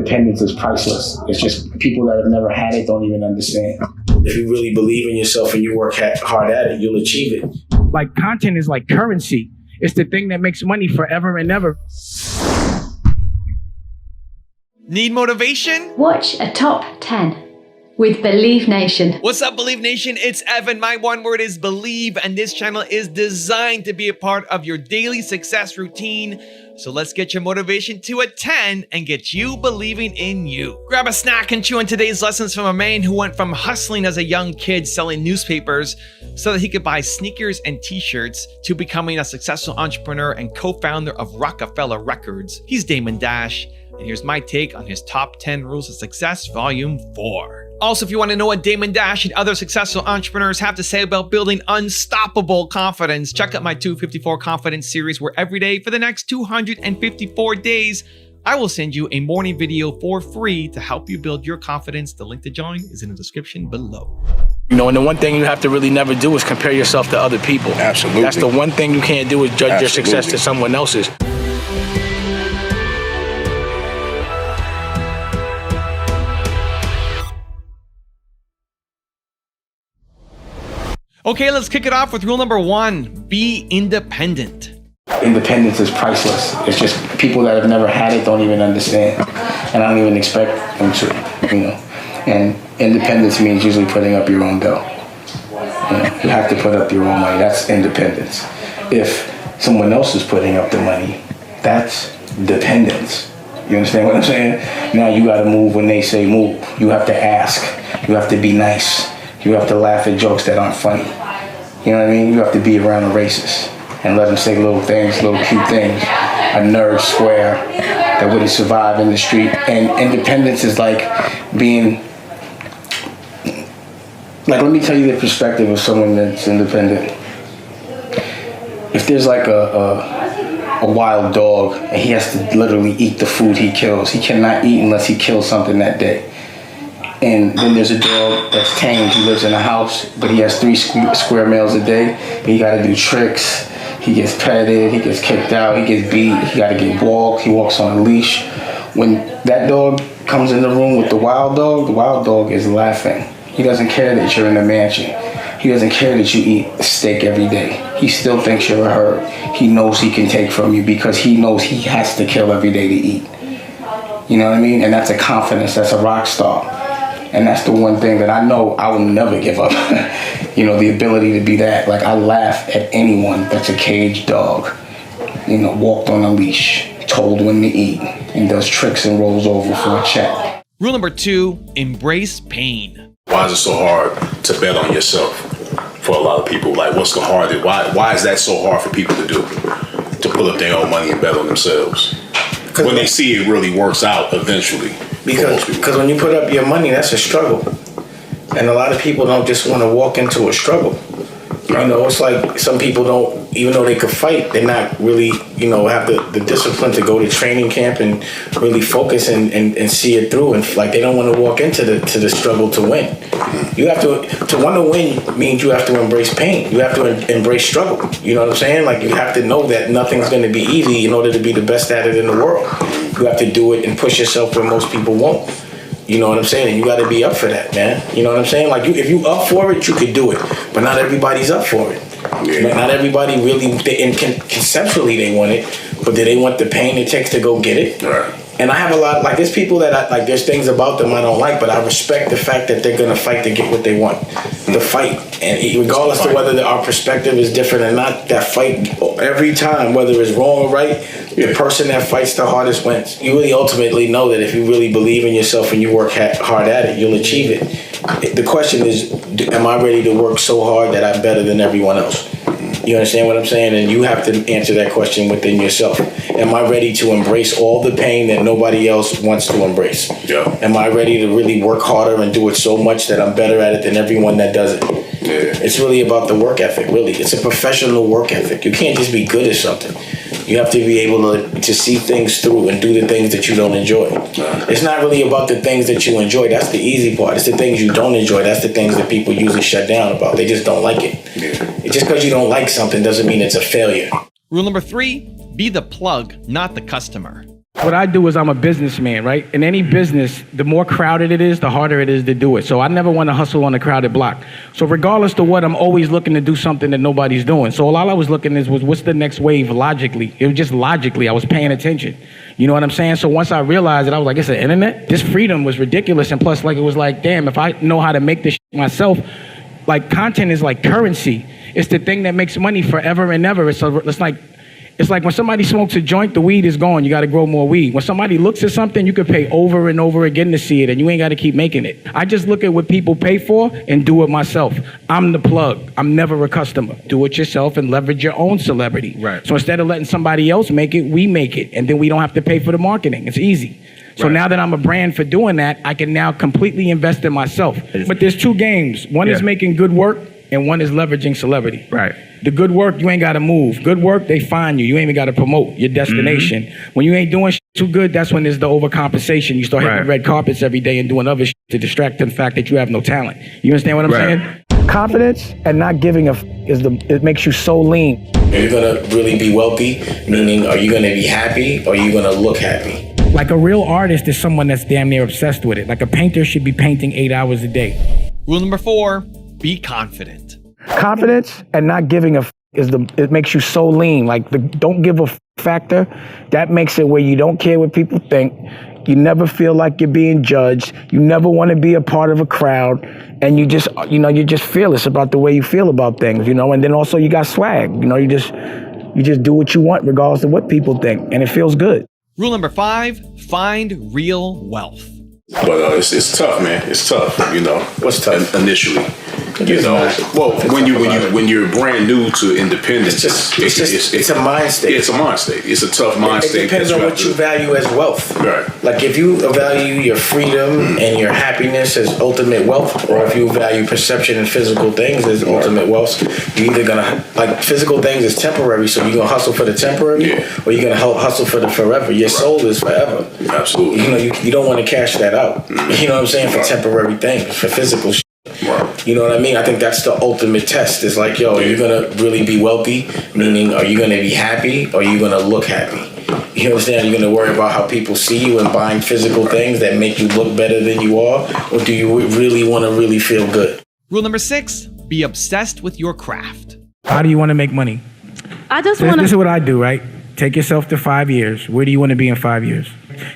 independence is priceless. It's just people that have never had it don't even understand. If you really believe in yourself and you work hard at it, you'll achieve it. Like content is like currency. It's the thing that makes money forever and ever. Need motivation? Watch a top 10 with Believe Nation. What's up, Believe Nation? It's Evan. My one word is believe, and this channel is designed to be a part of your daily success routine. So let's get your motivation to a 10 and get you believing in you. Grab a snack and chew on today's lessons from a man who went from hustling as a young kid selling newspapers so that he could buy sneakers and t-shirts to becoming a successful entrepreneur and co-founder of Roc-A-Fella Records. He's Damon Dash, and here's my take on his top 10 rules of success, volume 4. Also, if you want to know what Damon Dash and other successful entrepreneurs have to say about building unstoppable confidence, check out my 254 Confidence series, where every day for the next 254 days, I will send you a morning video for free to help you build your confidence. The link to join is in the description below. You know, and the one thing you have to really never do is compare yourself to other people. Absolutely. That's the one thing you can't do is judge your success to someone else's. Okay, let's kick it off with rule number 1. Be independent. Independence is priceless. It's just people that have never had it don't even understand. And I don't even expect them to, you know. And independence means usually putting up your own dough. You have to put up your own money. That's independence. If someone else is putting up the money, that's dependence. You understand what I'm saying? Now you gotta move when they say move. You have to ask. You have to be nice. You have to laugh at jokes that aren't funny. You know what I mean? You have to be around a racist and let them say little things, little cute things. A nerd square that wouldn't survive in the street. And independence is like being, like, let me tell you the perspective of someone that's independent. If there's like a wild dog and he has to literally eat the food he kills, he cannot eat unless he kills something that day. And then there's a dog that's tamed. He lives in a house, but he has 3 square meals a day. He got to do tricks. He gets petted. He gets kicked out. He gets beat. He got to get walked. He walks on a leash. When that dog comes in the room with the wild dog is laughing. He doesn't care that you're in a mansion. He doesn't care that you eat steak every day. He still thinks you're a herb. He knows he can take from you because he knows he has to kill every day to eat. You know what I mean? And that's a confidence. That's a rock star. And that's the one thing that I know I will never give up. You know, the ability to be that. Like, I laugh at anyone that's a caged dog, you know, walked on a leash, told when to eat, and does tricks and rolls over for a check. Rule number 2, embrace pain. Why is it so hard to bet on yourself for a lot of people? Like, what's the hard? Why is that so hard for people to do? To put up their own money and bet on themselves? When they see it really works out eventually. Because when you put up your money, that's a struggle. And a lot of people don't just want to walk into a struggle. You know, it's like some people don't, even though they could fight, they're not really, you know, have the discipline to go to training camp and really focus and see it through. And like, they don't want to walk into the struggle to win. You have to want to win means you have to embrace pain. You have to embrace struggle. You know what I'm saying? Like, you have to know that nothing's going to be easy in order to be the best at it in the world. You have to do it and push yourself where most people won't. You know what I'm saying? And you got to be up for that, man. You know what I'm saying? Like, if you up for it, you could do it. But not everybody's up for it. Yeah. Not everybody really, conceptually they want it, but do they want the pain it takes to go get it? Right. And I have a lot, like, there's people that there's things about them I don't like, but I respect the fact that they're going to fight to get what they want. The fight. And regardless of whether our perspective is different or not, that fight, every time, whether it's wrong or right, the person that fights the hardest wins. You really ultimately know that if you really believe in yourself and you work hard at it, you'll achieve it. The question is, am I ready to work so hard that I'm better than everyone else? You understand what I'm saying? And you have to answer that question within yourself. Am I ready to embrace all the pain that nobody else wants to embrace? Yeah. Am I ready to really work harder and do it so much that I'm better at it than everyone that does it? Yeah. It's really about the work ethic, really. It's a professional work ethic. You can't just be good at something. You have to be able to see things through and do the things that you don't enjoy. It's not really about the things that you enjoy. That's the easy part. It's the things you don't enjoy. That's the things that people usually shut down about. They just don't like it. Yeah. Just because you don't like something doesn't mean it's a failure. Rule number 3, be the plug, not the customer. What I do is I'm a businessman, right? In any business, the more crowded it is, the harder it is to do it. So I never want to hustle on a crowded block. So regardless of what, I'm always looking to do something that nobody's doing. So all I was looking at was what's the next wave logically. It was just logically, I was paying attention. You know what I'm saying? So once I realized it, I was like, it's the internet? This freedom was ridiculous. And plus, like, it was like, damn, if I know how to make this shit myself, like, content is like currency. It's the thing that makes money forever and ever. It's like when somebody smokes a joint, the weed is gone. You got to grow more weed. When somebody looks at something, you could pay over and over again to see it, and you ain't got to keep making it. I just look at what people pay for and do it myself. I'm the plug. I'm never a customer. Do it yourself and leverage your own celebrity. Right. So instead of letting somebody else make it, we make it, and then we don't have to pay for the marketing. It's easy. So now that I'm a brand for doing that, I can now completely invest in myself. But there's two games. One is making good work, and one is leveraging celebrity. Right. The good work, you ain't got to move. Good work, they find you. You ain't even got to promote your destination. When you ain't doing too good, that's when there's the overcompensation. You start hitting red carpets every day and doing other to distract the fact that you have no talent. You understand what I'm saying? Confidence and not giving a it makes you so lean. Are you gonna really be wealthy? Meaning, are you gonna be happy or are you gonna look happy? Like a real artist is someone that's damn near obsessed with it. Like a painter should be painting 8 hours a day. Rule number 4, be confident. Confidence and not giving a it makes you so lean. Like the don't give a factor, that makes it where you don't care what people think. You never feel like you're being judged. You never want to be a part of a crowd, and you just you're just fearless about the way you feel about things, And then also you got swag. You just do what you want regardless of what people think, and it feels good. Rule number 5, find real wealth. But it's tough, man. It's tough, What's tough? Initially, well, when you're brand new to independence, it's a mind state. Yeah, it's a mind state. It's a tough mind state. It depends on what you value as wealth. Right. Like if you value your freedom and your happiness as ultimate wealth, or if you value perception and physical things as ultimate wealth, you're either gonna physical things is temporary, so you're gonna hustle for the temporary, or you're gonna hustle for the forever. Your soul is forever. Absolutely. You don't want to cash that out. You know what I'm saying? For temporary things, for physical shit. Right. You know what I mean? I think that's the ultimate test. It's like, are you gonna really be wealthy? Meaning, are you gonna be happy or are you gonna look happy? You understand? You're gonna worry about how people see you and buying physical things that make you look better than you are, or do you really want to really feel good? Rule number 6, be obsessed with your craft. How do you want to make money? This is what I do, right? Take yourself to 5 years. Where do you want to be in 5 years?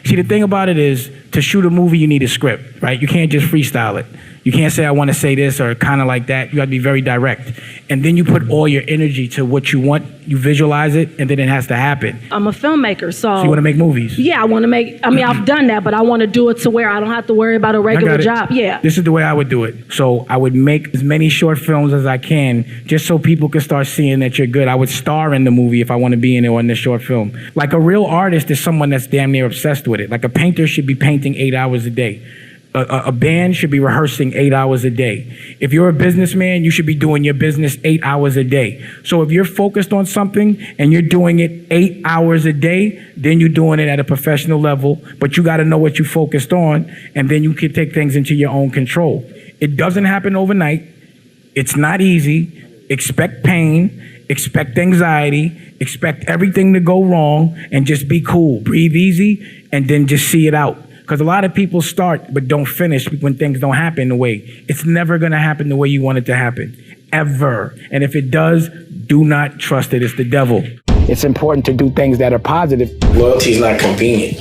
See, the thing about it is, to shoot a movie, you need a script, right? You can't just freestyle it. You can't say, I want to say this or kind of like that. You got to be very direct. And then you put all your energy to what you want. You visualize it, and then it has to happen. I'm a filmmaker, so you want to make movies? Yeah, I want to make, I've done that, but I want to do it to where I don't have to worry about a regular job. Yeah. This is the way I would do it. So I would make as many short films as I can, just so people can start seeing that you're good. I would star in the movie if I want to be in it or in this short film. Like a real artist is someone that's damn near obsessed with it. Like a painter should be painting 8 hours a day. A band should be rehearsing 8 hours a day. If you're a businessman, you should be doing your business 8 hours a day. So if you're focused on something and you're doing it 8 hours a day, then you're doing it at a professional level, but you got to know what you focused on, and then you can take things into your own control. It doesn't happen overnight. It's not easy. Expect pain, expect anxiety, expect everything to go wrong, and just be cool. Breathe easy, and then just see it out. Because a lot of people start but don't finish when things don't happen the way. It's never going to happen the way you want it to happen, ever. And if it does, do not trust it. It's the devil. It's important to do things that are positive. Loyalty is not convenient.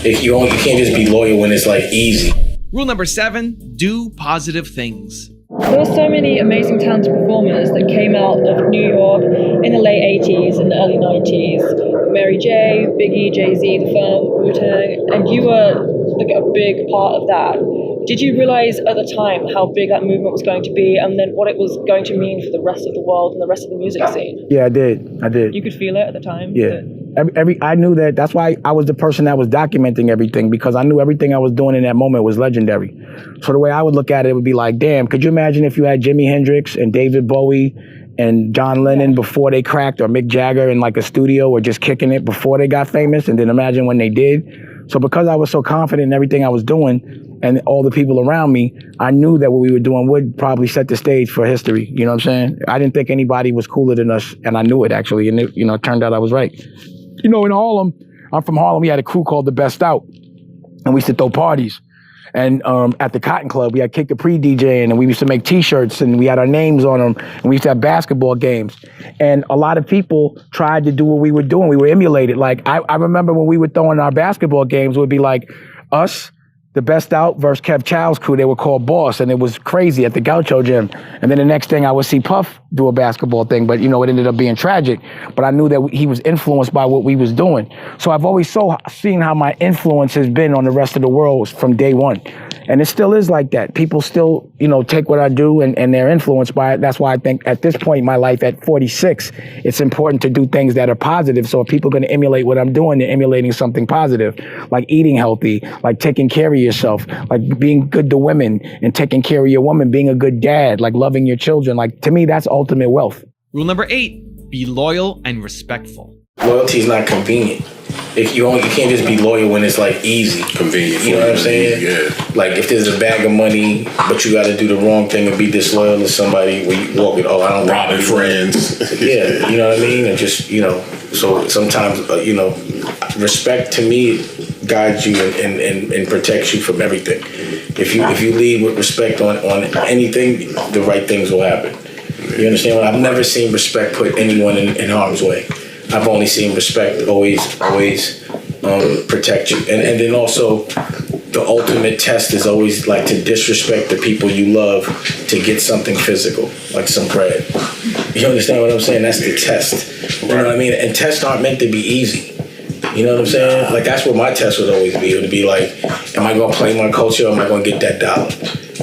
You can't just be loyal when it's like easy. Rule number 7, do positive things. There were so many amazing talented performers that came out of New York in the late 80s and the early 90s. Mary J, Biggie, Jay-Z, The Firm, Wu-Tang, and you were like a big part of that. Did you realize at the time how big that movement was going to be, and then what it was going to mean for the rest of the world and the rest of the music scene? Yeah, I did. You could feel it at the time? Yeah. I knew that. That's why I was the person that was documenting everything, because I knew everything I was doing in that moment was legendary. So the way I would look at it would be like, damn, could you imagine if you had Jimi Hendrix and David Bowie and John Lennon before they cracked, or Mick Jagger in like a studio or just kicking it before they got famous, and then imagine when they did. So because I was so confident in everything I was doing and all the people around me, I knew that what we were doing would probably set the stage for history. You know what I'm saying? I didn't think anybody was cooler than us, and I knew it actually, and it turned out I was right. In Harlem, I'm from Harlem. We had a crew called The Best Out, and we used to throw parties. And at the Cotton Club, we had Kick the Pre-DJ, and we used to make T-shirts, and we had our names on them, and we used to have basketball games. And a lot of people tried to do what we were doing. We were emulated. Like, I remember when we were throwing our basketball games, it would be like us, The Best Out versus Kev Chow's crew. They were called Boss, and it was crazy at the Gaucho Gym. And then the next thing I would see Puff do a basketball thing, but, you know, it ended up being tragic. But I knew that he was influenced by what we was doing. So I've always seen how my influence has been on the rest of the world from day one. And it still is like that. People still, you know, take what I do and they're influenced by it. That's why I think at this point in my life, at 46, it's important to do things that are positive. So if people are going to emulate what I'm doing, they're emulating something positive, like eating healthy, like taking care of yourself, like being good to women and taking care of your woman, being a good dad, like loving your children. Like, to me, that's ultimate wealth. Rule number 8, be loyal and respectful. Loyalty is not convenient. If you can't just be loyal when it's like easy. Convenient. You know what I'm saying? Yeah. Like if there's a bag of money, but you got to do the wrong thing and be disloyal to somebody where you walk it. Oh, I don't robbing friends. Yeah, you know what I mean? And just, you know, so sometimes, you know, respect to me guides you and protects you from everything. If you lead with respect on anything, the right things will happen. You understand? I've never seen respect put anyone in harm's way. I've only seen respect always protect you. And then also, the ultimate test is always like to disrespect the people you love to get something physical, like some bread. You understand what I'm saying? That's the test. You know what I mean? And tests aren't meant to be easy. You know what I'm saying? Like, that's what my test would always be. It would be like, am I going to play my culture or am I going to get that dollar?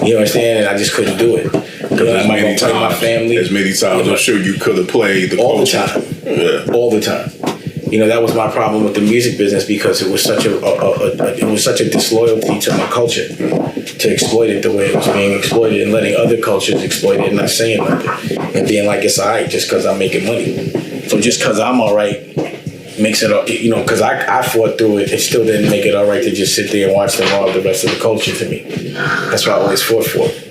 You know what I'm saying? And I just couldn't do it. You know, am I going to play my family? As many times I'm sure you could have played the all culture. The time. Yeah. All the time. You know, that was my problem with the music business because it was such a disloyalty to my culture to exploit it the way it was being exploited and letting other cultures exploit it and not saying nothing and being like, it's all right just because I'm making money. So just because I'm all right makes it, you know, because I fought through it, it still didn't make it all right to just sit there and watch them rob the rest of the culture to me. That's why I always fought for it.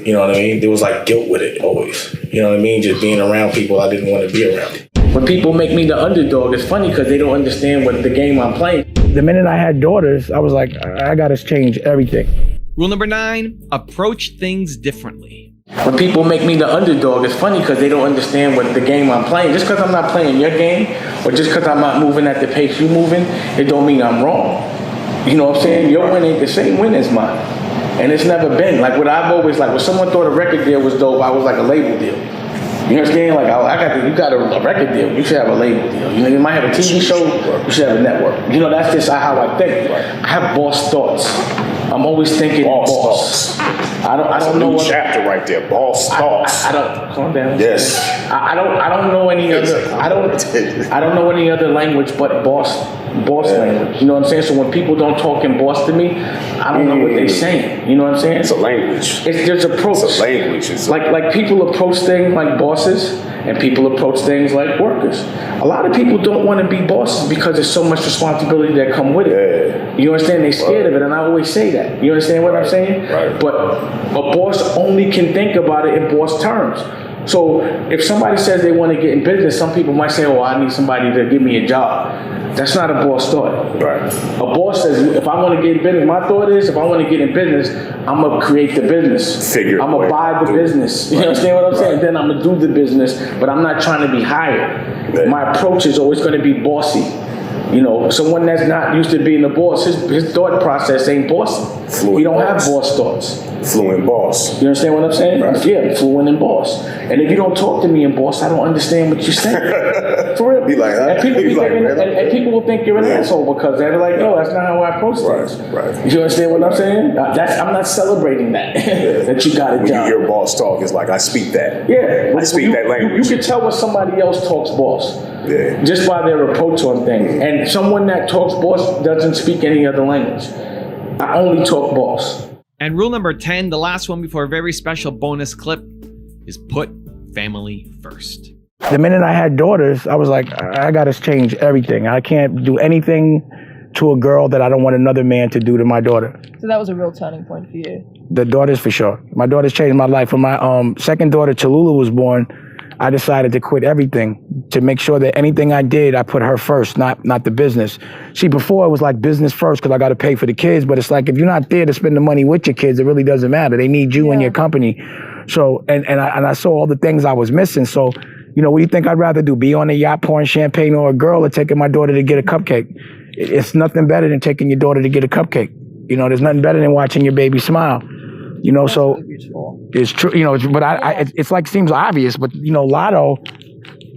You know what I mean? There was like guilt with it always. You know what I mean? Just being around people I didn't want to be around. When people make me the underdog, it's funny because they don't understand what the game I'm playing. The minute I had daughters, I was like, I gotta change everything. Rule number 9, approach things differently. When people make me the underdog, it's funny because they don't understand what the game I'm playing. Just because I'm not playing your game, or just because I'm not moving at the pace you're moving, it don't mean I'm wrong. You know what I'm saying? Your win ain't the same win as mine. And it's never been. Like what I've always, like when someone thought a record deal was dope, I was like a label deal. You understand? Like you got a record deal, you should have a label deal. You know, you might have a TV show, you should have a network. You know, that's just how I think. I have boss thoughts. I'm always thinking boss. I don't know what chapter right there. Boss thoughts. I don't calm down. Yes. I don't know any other. I don't know any other language but boss language. You know what I'm saying? So when people don't talk in boss to me, I don't know what they're saying. You know what I'm saying? It's a language. There's approach. It's a language. Like people approach things like bosses, and people approach things like workers. A lot of people don't want to be bosses because there's so much responsibility that come with it. Yeah. You understand? They're scared of it, and I always say that. You understand what I'm saying? Right. But a boss only can think about it in boss terms. So if somebody says they want to get in business, some people might say, oh, I need somebody to give me a job. That's not a boss thought. Right. A boss says, if I want to get in business, my thought is, if I want to get in business, I'm going to create the business. I'm going to buy the business. You understand what I'm saying? Then I'm going to do the business, but I'm not trying to be hired. Right. My approach is always going to be bossy. You know, someone that's not used to being a boss, his thought process ain't bossy. He don't have boss thoughts. Fluent boss. You understand what I'm saying? Right. Yeah, fluent and boss. And if you don't talk to me in boss, I don't understand what you're saying. For real. Be like that. And people will think you're an asshole because they're like, no, that's not how I approach things. Right. You understand what I'm saying? I'm not celebrating that. That you got a job. Your boss talk is like, I speak that. Yeah. I speak that language. You can tell when somebody else talks boss. Yeah. Just by their approach on things. And someone that talks boss doesn't speak any other language. I only talk boss. And rule number 10, the last one before a very special bonus clip, is put family first. The minute I had daughters, I was like, I gotta change everything. I can't do anything to a girl that I don't want another man to do to my daughter. So that was a real turning point for you. The daughters for sure. My daughters changed my life. When my second daughter, Tallulah, was born, I decided to quit everything to make sure that anything I did, I put her first, not the business. See, before it was like business first because I got to pay for the kids, but it's like if you're not there to spend the money with your kids, it really doesn't matter. They need you and your company. So, and I saw all the things I was missing. So, you know, what do you think I'd rather do? Be on a yacht pouring champagne or a girl, or taking my daughter to get a cupcake? It's nothing better than taking your daughter to get a cupcake. You know, there's nothing better than watching your baby smile. You know, so it's true. You know, but it's like seems obvious, but you know, Lotto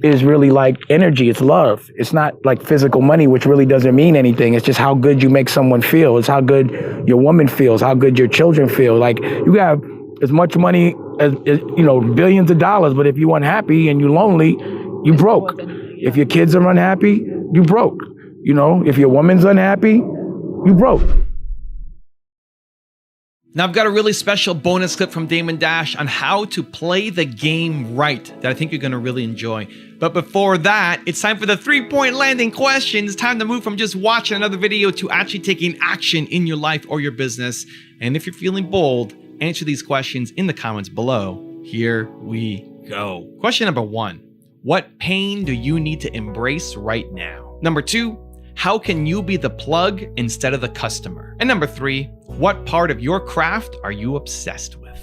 is really like energy. It's love. It's not like physical money, which really doesn't mean anything. It's just how good you make someone feel. It's how good your woman feels, how good your children feel. Like you have as much money as you know, billions of dollars, but if you're unhappy and you're lonely, you broke. If your kids are unhappy, you broke. You know, if your woman's unhappy, you broke. Now, I've got a really special bonus clip from Damon Dash on how to play the game right that I think you're going to really enjoy. But before that, it's time for the 3-point landing question. It's time to move from just watching another video to actually taking action in your life or your business. And if you're feeling bold, answer these questions in the comments below. Here we go. Question number 1. What pain do you need to embrace right now? Number 2. How can you be the plug instead of the customer? And number 3, what part of your craft are you obsessed with?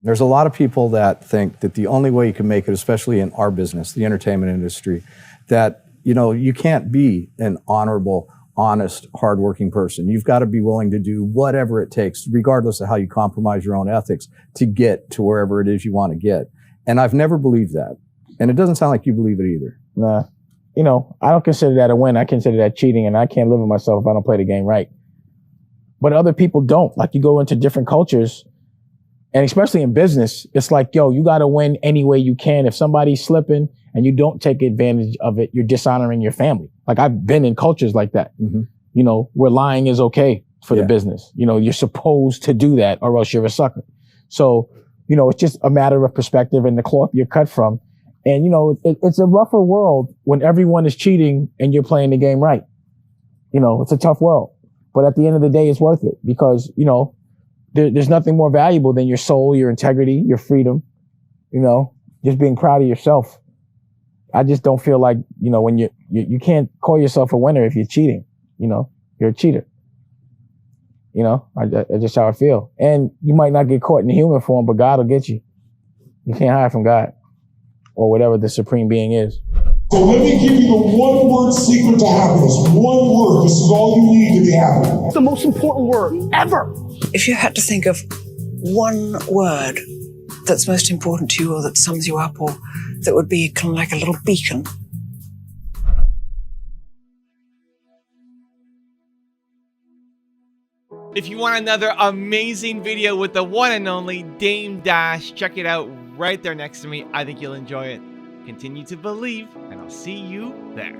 There's a lot of people that think that the only way you can make it, especially in our business, the entertainment industry, that, you know, you can't be an honorable, honest, hardworking person. You've got to be willing to do whatever it takes, regardless of how you compromise your own ethics, to get to wherever it is you want to get. And I've never believed that. And it doesn't sound like you believe it either. Nah, you know, I don't consider that a win. I consider that cheating, and I can't live with myself if I don't play the game right. But other people don't. Like, you go into different cultures, and especially in business, it's like, yo, you got to win any way you can. If somebody's slipping and you don't take advantage of it, you're dishonoring your family. Like, I've been in cultures like that, you know, where lying is okay for the business. You know, you're supposed to do that or else you're a sucker. So, you know, it's just a matter of perspective and the cloth you're cut from. And, you know, it's a rougher world when everyone is cheating and you're playing the game right. You know, it's a tough world. But at the end of the day, it's worth it because, you know, there's nothing more valuable than your soul, your integrity, your freedom, you know, just being proud of yourself. I just don't feel like, you know, when you can't call yourself a winner if you're cheating, you know, you're a cheater. You know, that's just how I feel. And you might not get caught in human form, but God will get you. You can't hide from God. Or whatever the supreme being is. So let me give you the one-word secret to happiness. One word. This is all you need to be happy. It's the most important word ever. If you had to think of one word that's most important to you or that sums you up or that would be kind of like a little beacon. If you want another amazing video with the one and only Dame Dash, check it out right there next to me. I think you'll enjoy it. Continue to believe, and I'll see you there.